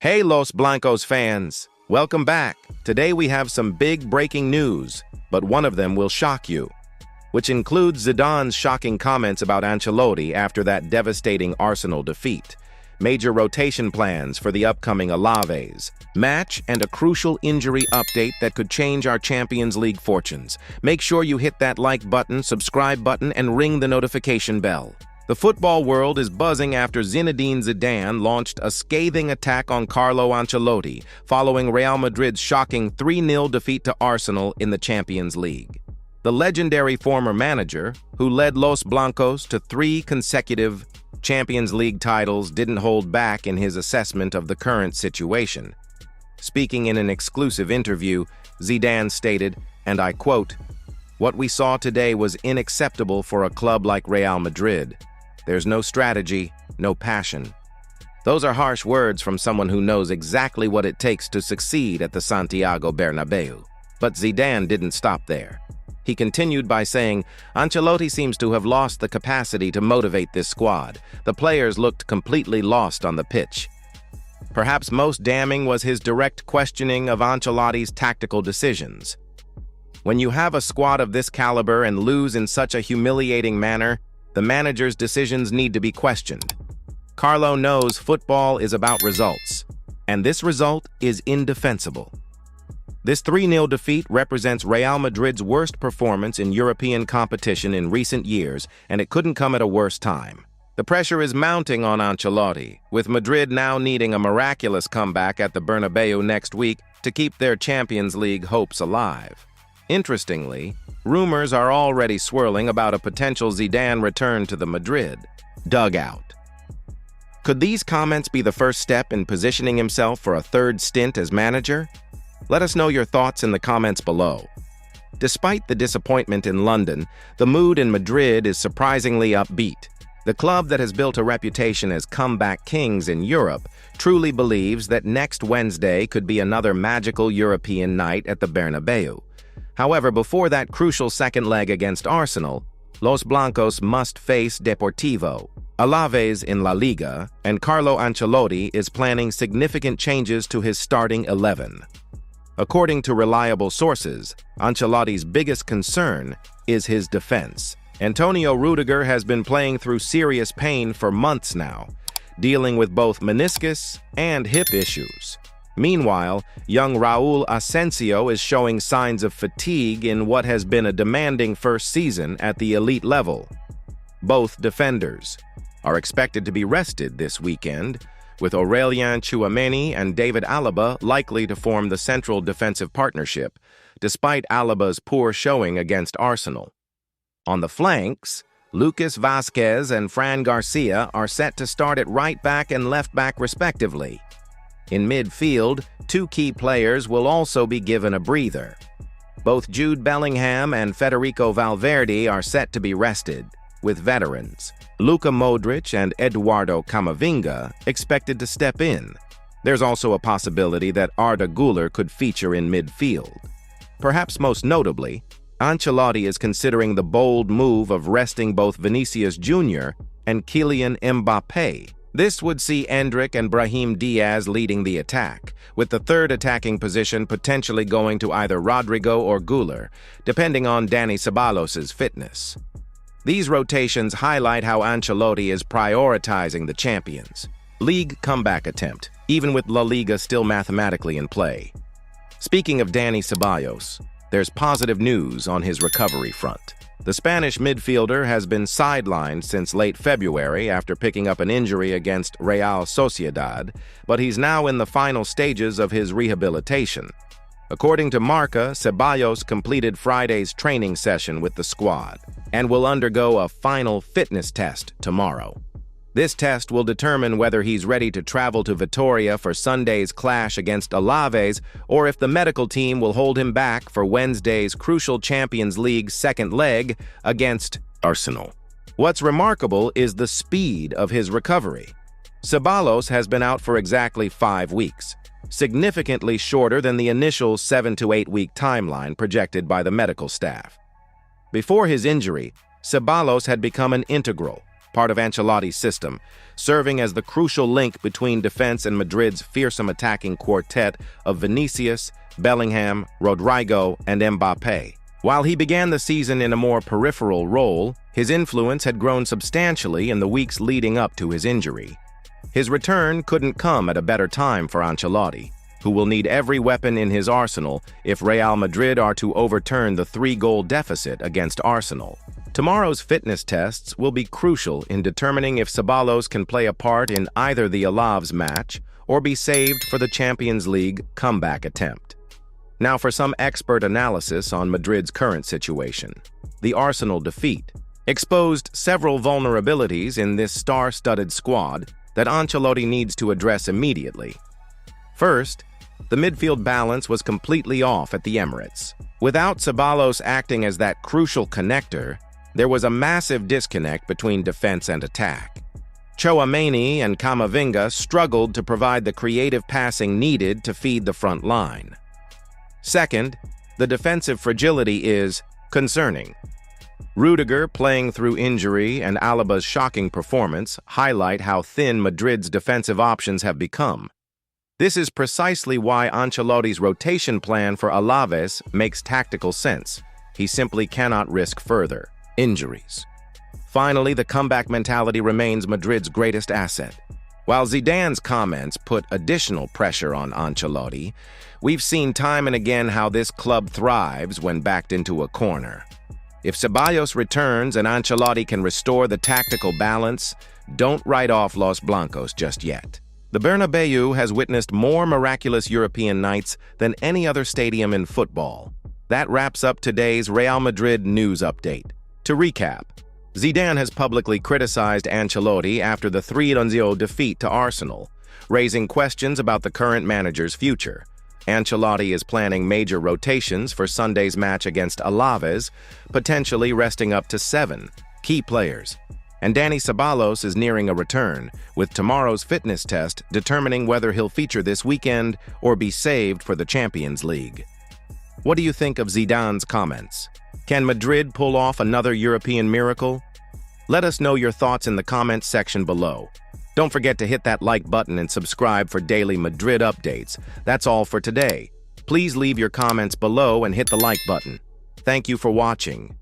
Hey Los Blancos fans, welcome back. Today we have some big breaking news, but one of them will shock you, which includes Zidane's shocking comments about Ancelotti after that devastating Arsenal defeat, major rotation plans for the upcoming Alaves match, and a crucial injury update that could change our Champions League fortunes. Make sure you hit that like button, subscribe button, and ring the notification bell. The football world is buzzing after Zinedine Zidane launched a scathing attack on Carlo Ancelotti following Real Madrid's shocking 3-0 defeat to Arsenal in the Champions League. The legendary former manager, who led Los Blancos to 3 consecutive Champions League titles, didn't hold back in his assessment of the current situation. Speaking in an exclusive interview, Zidane stated, and I quote, "What we saw today was unacceptable for a club like Real Madrid. There's no strategy, no passion." Those are harsh words from someone who knows exactly what it takes to succeed at the Santiago Bernabeu. But Zidane didn't stop there. He continued by saying, "Ancelotti seems to have lost the capacity to motivate this squad. The players looked completely lost on the pitch." Perhaps most damning was his direct questioning of Ancelotti's tactical decisions. When you have a squad of this caliber and lose in such a humiliating manner, the manager's decisions need to be questioned. Carlo knows football is about results, and this result is indefensible. This 3-0 defeat represents Real Madrid's worst performance in European competition in recent years, and it couldn't come at a worse time. The pressure is mounting on Ancelotti, with Madrid now needing a miraculous comeback at the Bernabeu next week to keep their Champions League hopes alive. Interestingly, rumors are already swirling about a potential Zidane return to the Madrid dugout. Could these comments be the first step in positioning himself for a third stint as manager? Let us know your thoughts in the comments below. Despite the disappointment in London, the mood in Madrid is surprisingly upbeat. The club that has built a reputation as comeback kings in Europe truly believes that next Wednesday could be another magical European night at the Bernabeu. However, before that crucial second leg against Arsenal, Los Blancos must face Deportivo, Alaves in La Liga, and Carlo Ancelotti is planning significant changes to his starting 11. According to reliable sources, Ancelotti's biggest concern is his defense. Antonio Rudiger has been playing through serious pain for months now, dealing with both meniscus and hip issues. Meanwhile, young Raúl Asensio is showing signs of fatigue in what has been a demanding first season at the elite level. Both defenders are expected to be rested this weekend, with Aurélien Tchouaméni and David Alaba likely to form the central defensive partnership, despite Alaba's poor showing against Arsenal. On the flanks, Lucas Vázquez and Fran Garcia are set to start at right back and left back respectively. In midfield, 2 key players will also be given a breather. Both Jude Bellingham and Federico Valverde are set to be rested, with veterans Luka Modric and Eduardo Camavinga expected to step in. There's also a possibility that Arda Güler could feature in midfield. Perhaps most notably, Ancelotti is considering the bold move of resting both Vinicius Jr. and Kylian Mbappé. This would see Endrick and Brahim Diaz leading the attack, with the third attacking position potentially going to either Rodrigo or Güler, depending on Dani Ceballos' fitness. These rotations highlight how Ancelotti is prioritizing the Champions League comeback attempt, even with La Liga still mathematically in play. Speaking of Dani Ceballos, there's positive news on his recovery front. The Spanish midfielder has been sidelined since late February after picking up an injury against Real Sociedad, but he's now in the final stages of his rehabilitation. According to Marca, Ceballos completed Friday's training session with the squad and will undergo a final fitness test tomorrow. This test will determine whether he's ready to travel to Vitoria for Sunday's clash against Alaves or if the medical team will hold him back for Wednesday's crucial Champions League second leg against Arsenal. What's remarkable is the speed of his recovery. Ceballos has been out for exactly 5 weeks, significantly shorter than the initial 7 to 8 week timeline projected by the medical staff. Before his injury, Ceballos had become an integral part of Ancelotti's system, serving as the crucial link between defense and Madrid's fearsome attacking quartet of Vinicius, Bellingham, Rodrigo, and Mbappé. While he began the season in a more peripheral role, his influence had grown substantially in the weeks leading up to his injury. His return couldn't come at a better time for Ancelotti, who will need every weapon in his arsenal if Real Madrid are to overturn the 3-goal deficit against Arsenal. Tomorrow's fitness tests will be crucial in determining if Ceballos can play a part in either the Alaves match or be saved for the Champions League comeback attempt. Now for some expert analysis on Madrid's current situation. The Arsenal defeat exposed several vulnerabilities in this star-studded squad that Ancelotti needs to address immediately. First, the midfield balance was completely off at the Emirates. Without Ceballos acting as that crucial connector, there was a massive disconnect between defense and attack. Tchouaméni and Camavinga struggled to provide the creative passing needed to feed the front line. Second, the defensive fragility is concerning. Rudiger playing through injury and Alaba's shocking performance highlight how thin Madrid's defensive options have become. This is precisely why Ancelotti's rotation plan for Alaves makes tactical sense. He simply cannot risk further injuries. Finally, the comeback mentality remains Madrid's greatest asset. While Zidane's comments put additional pressure on Ancelotti, we've seen time and again how this club thrives when backed into a corner. If Ceballos returns and Ancelotti can restore the tactical balance, don't write off Los Blancos just yet. The Bernabeu has witnessed more miraculous European nights than any other stadium in football. That wraps up today's Real Madrid news update. To recap, Zidane has publicly criticized Ancelotti after the 3-0 defeat to Arsenal, raising questions about the current manager's future. Ancelotti is planning major rotations for Sunday's match against Alaves, potentially resting up to 7 key players. And Dani Ceballos is nearing a return, with tomorrow's fitness test determining whether he'll feature this weekend or be saved for the Champions League. What do you think of Zidane's comments? Can Madrid pull off another European miracle? Let us know your thoughts in the comments section below. Don't forget to hit that like button and subscribe for daily Madrid updates. That's all for today. Please leave your comments below and hit the like button. Thank you for watching.